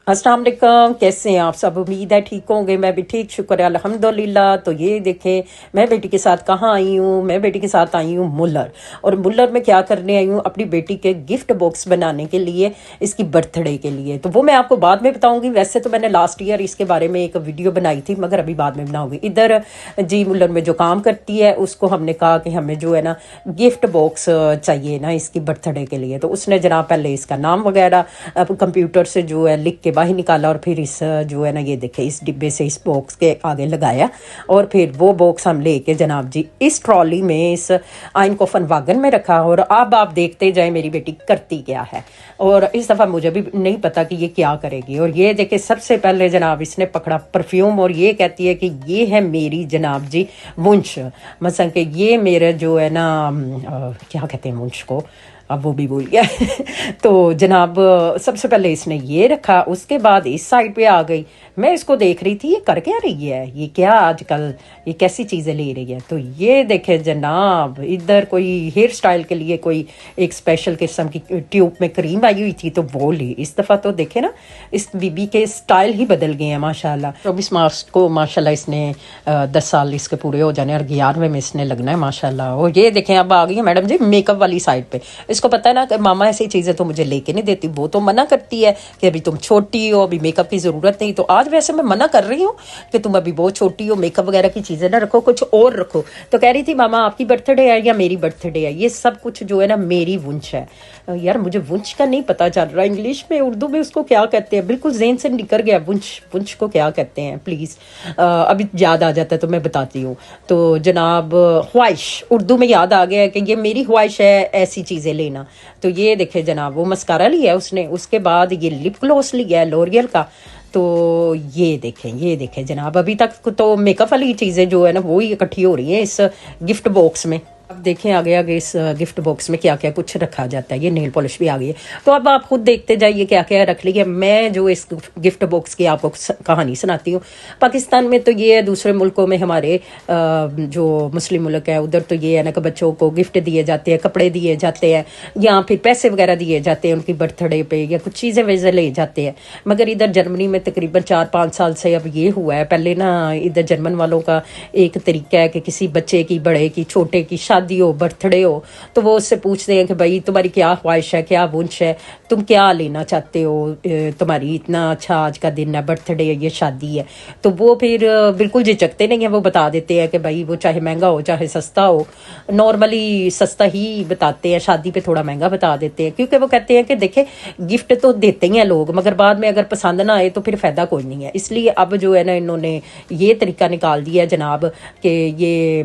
अस्सलाम वालेकुम, कैसे हैं आप सब? उम्मीद है ठीक होंगे। मैं भी ठीक, शुक्र है अल्हम्दुलिल्लाह। तो ये देखें, मैं बेटी के साथ कहाँ आई हूँ। मैं बेटी के साथ आई हूँ मुल्लर। और मुल्लर में क्या करने आई हूँ, अपनी बेटी के गिफ्ट बॉक्स बनाने के लिए, इसकी बर्थडे के लिए। तो वो मैं आपको बाद में बताऊंगी। वैसे तो मैंने लास्ट ईयर इसके बारे में एक वीडियो बनाई थी, मगर अभी बाद में बनाऊंगी। इधर जी मुल्लर में जो काम करती है उसको हमने कहा कि हमें जो है ना गिफ्ट बॉक्स चाहिए ना इसकी बर्थडे के लिए। तो उसने जनाब पहले इसका नाम वगैरह कंप्यूटर से जो है लिख के बाहर निकाला, और फिर इस जो है ना ये देखे इस डिब्बे से इस बॉक्स के आगे लगाया, और फिर वो बॉक्स हम लेके जनाब जी इस ट्रॉली में, इस आइन कोफन वागन में रखा। और अब आप देखते जाए मेरी बेटी करती क्या है। और इस दफ़ा मुझे भी नहीं पता कि ये क्या करेगी। और ये देखे सबसे पहले जनाब इसने पकड़ा परफ्यूम, और ये कहती है कि ये है मेरी जनाब जी वुंश। मसलन कि ये मेरे जो है ना क्या कहते हैं वुंश को, अब वो भी भूल गया। तो जनाब सबसे पहले इसने ये रखा, उसके बाद इस साइड पे आ गई। मैं इसको देख रही थी ये कर क्या रही है, ये क्या आजकल ये कैसी चीज़ें ले रही है। तो ये देखे जनाब इधर कोई हेयर स्टाइल के लिए कोई एक स्पेशल किस्म की ट्यूब में क्रीम आई हुई थी, तो वो ली। इस दफ़ा तो देखे ना इस बीबी के स्टाइल ही बदल गए हैं माशाल्लाह। 24 मार्च को माशाल्लाह इसने 10 साल इसके पूरे हो जाने, और 11वें में इसने लगना है माशाल्लाह। और ये देखें अब आ गई है मैडम जी मेकअप वाली साइड पे। इसको पता है ना कि मामा ऐसी चीज़ें तो मुझे लेके नहीं देती, वो तो मना करती है कि अभी तुम छोटी हो, अभी मेकअप की ज़रूरत नहीं। तो आज वैसे मैं मना कर रही हूँ कि तुम अभी बहुत छोटी हो, मेकअप वगैरह की चीज़ें ना रखो, कुछ और रखो। तो कह रही थी मामा आपकी बर्थडे है या मेरी बर्थडे है, ये सब कुछ जो है ना मेरी वुंश है। यार मुझे वुंश का नहीं पता चल रहा, इंग्लिश में उर्दू में उसको क्या कहते हैं, बिल्कुल ज़हन से निकल गया। वुंश वुंश को क्या कहते हैं प्लीज़, अभी याद आ जाता है तो मैं बताती हूँ। तो जनाब ख्वाहिश उर्दू में याद आ गया है कि ये मेरी ख्वाहिश है ऐसी चीज़ें लेना। तो ये देखे जनाब वो मस्कारा लिया है उसने, उसके बाद ये लिप ग्लॉस लिया है लॉरियल का। तो ये देखें जनाब अभी तक तो मेकअप वाली चीज़ें जो है ना वो ही इकट्ठी हो रही हैं इस गिफ्ट बॉक्स में। अब देखें आगे आगे इस गिफ्ट बॉक्स में क्या क्या कुछ रखा जाता है। ये नेल पॉलिश भी आ गई है, तो अब आप खुद देखते जाइए क्या क्या रख लिया। मैं जो इस गिफ्ट बॉक्स की आपको कहानी सुनाती हूँ। पाकिस्तान में तो ये है, दूसरे मुल्कों में हमारे जो मुस्लिम मुल्क है उधर तो ये है ना कि बच्चों को गिफ्ट दिए जाते हैं, कपड़े दिए जाते हैं, या फिर पैसे वगैरह दिए जाते हैं उनकी बर्थडे पे, या कुछ चीज़ें वैसे ले जाते हैं। मगर इधर जर्मनी में तकरीबन 4-5 साल से अब ये हुआ है। पहले ना इधर जर्मन वालों का एक तरीका है कि किसी बच्चे की, बड़े की, छोटे की शादी हो, बर्थडे हो, तो वो उससे पूछते हैं कि भाई तुम्हारी क्या ख्वाहिश है, क्या वुंश है, तुम क्या लेना चाहते हो, तुम्हारी इतना अच्छा आज का दिन है, बर्थडे है, ये शादी है। तो वो फिर बिल्कुल झिझकते नहीं है, वो बता देते हैं कि भाई वो चाहे महंगा हो चाहे सस्ता हो। नॉर्मली सस्ता ही बताते हैं, शादी पे थोड़ा महंगा बता देते हैं, क्योंकि वो कहते हैं कि देखे गिफ्ट तो देते ही हैं लोग, मगर बाद में अगर पसंद ना आए तो फिर फ़ायदा कोई नहीं है। इसलिए अब जो है ना इन्होंने ये तरीका निकाल दिया जनाब कि ये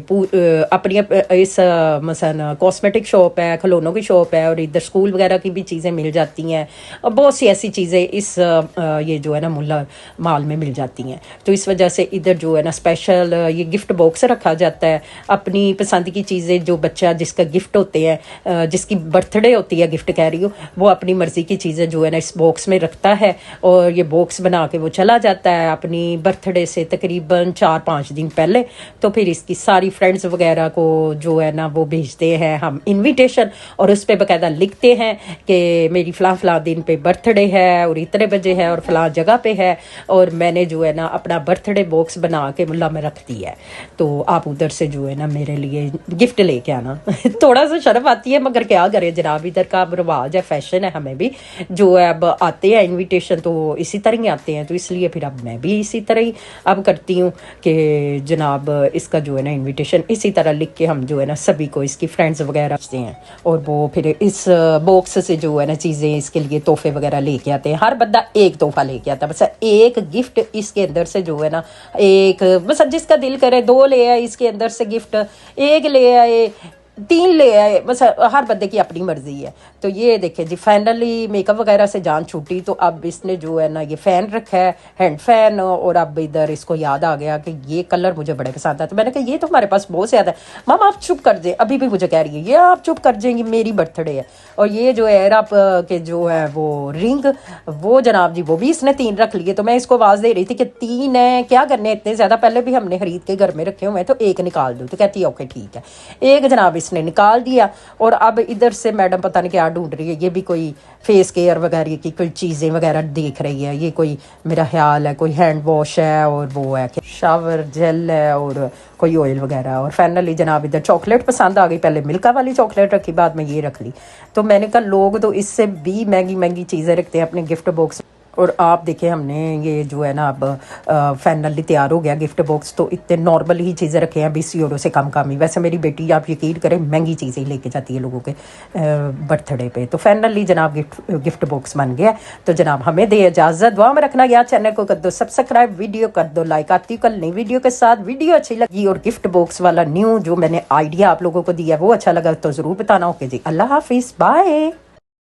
अपनी इस मसलन कॉस्मेटिक शॉप है, खिलौनों की शॉप है, और इधर स्कूल वगैरह की भी चीज़ें मिल जाती हैं, और बहुत सी ऐसी चीज़ें इस ये जो है ना मुल्ला माल में मिल जाती हैं। तो इस वजह से इधर जो है ना स्पेशल ये गिफ्ट बॉक्स रखा जाता है। अपनी पसंद की चीज़ें जो बच्चा जिसका गिफ्ट होते हैं, जिसकी बर्थडे होती है, गिफ्ट कह रही हूँ, वो अपनी मर्ज़ी की चीज़ें जो है ना इस बॉक्स में रखता है, और ये बॉक्स बना के वो चला जाता है अपनी बर्थडे से तकरीबन 4-5 दिन पहले। तो फिर इसकी सारी फ्रेंड्स वगैरह को जो है ना वो भेजते हैं हम इनविटेशन, और उस पर बाकायदा लिखते हैं कि मेरी फ़लाँ दिन पे बर्थडे है और इतने बजे है और फ़लाँ जगह पे है, और मैंने जो है ना अपना बर्थडे बॉक्स बना के मुल्ला में रख दिया है, तो आप उधर से जो है ना मेरे लिए गिफ्ट लेके आना। थोड़ा सा शर्म आती है, मगर क्या करें जनाब, इधर का अब रिवाज है, फैशन है, हमें भी जो है अब आते हैं इन्विटेशन तो इसी तरह ही आते हैं। तो इसलिए फिर अब मैं भी इसी तरह ही अब करती हूँ कि जनाब इसका जो है ना इन्विटेशन इसी तरह लिख के हम जो है ना सभी को इसकी फ्रेंड्स वगैरह रखते हैं, और वो फिर इस बॉक्स से जो है ना चीज़ें इसके लिए तोहफे वगैरह लेके आते हैं। हर बंदा एक तोहफा लेके आता है, बस एक गिफ्ट इसके अंदर से जो है ना एक, बस जिसका दिल करे 2 ले आए इसके अंदर से गिफ्ट, 1 ले आए, 3 ले आए, बस हर बंदे की अपनी मर्जी है। तो ये देखे जी फाइनली मेकअप वगैरह से जान छूटी, तो अब इसने जो है ना ये फ़ैन रखा है, हैंड फैन, और अब इधर इसको याद आ गया कि ये कलर मुझे बड़े पसंद है। तो मैंने कहा ये तो हमारे पास बहुत ज़्यादा है, मामा आप चुप कर दे, अभी भी मुझे कह रही है ये आप चुप कर जाएंगी, मेरी बर्थडे है। और ये जो एयर अप के जो है वो रिंग, वो जनाब जी वो भी इसने 3 रख लिए। तो मैं इसको आवाज़ दे रही थी कि 3 है, क्या करने इतने ज़्यादा, पहले भी हमने खरीद के घर में रखे हुए हैं, तो 1 निकाल दो। तो कहती है ओके ठीक है। 1 जनाब इसने निकाल दिया। और अब इधर से मैडम पता नहीं क्या ढूंढ रही है, ये भी कोई फेस केयर वगैरह की कोई चीज़ें वगैरह देख रही है। ये कोई मेरा ख्याल है कोई हैंड वॉश है और वो है कि शावर जेल है और कोई ऑयल वगैरह। और फाइनली जनाब इधर चॉकलेट पसंद आ गई, पहले मिल्का वाली चॉकलेट रखी, बाद में ये रख ली। तो मैंने कहा लोग तो इससे भी महंगी महंगी चीज़ें रखते हैं अपने गिफ्ट बॉक्स। और आप देखें हमने ये जो है ना अब फाइनली तैयार हो गया गिफ्ट बॉक्स। तो इतने नॉर्मल ही चीज़ें रखे हैं, 20 यूरो से कम ही। वैसे मेरी बेटी आप यकीन करें महंगी चीज़ें ही लेके जाती है लोगों के बर्थडे पे। तो फाइनली जनाब गिफ्ट बॉक्स बन गया। तो जनाब हमें दे इजाज़त, दुआ में रखना यार, चैनल को कर दो सब्सक्राइब, वीडियो कर दो लाइक। आती हूँ कल नई वीडियो के साथ। वीडियो अच्छी लगी और गिफ्ट बॉक्स वाला न्यू जो मैंने आइडिया आप लोगों को दिया वो अच्छा लगा तो ज़रूर बताना। ओके जी, अल्लाह हाफिज़, बाय।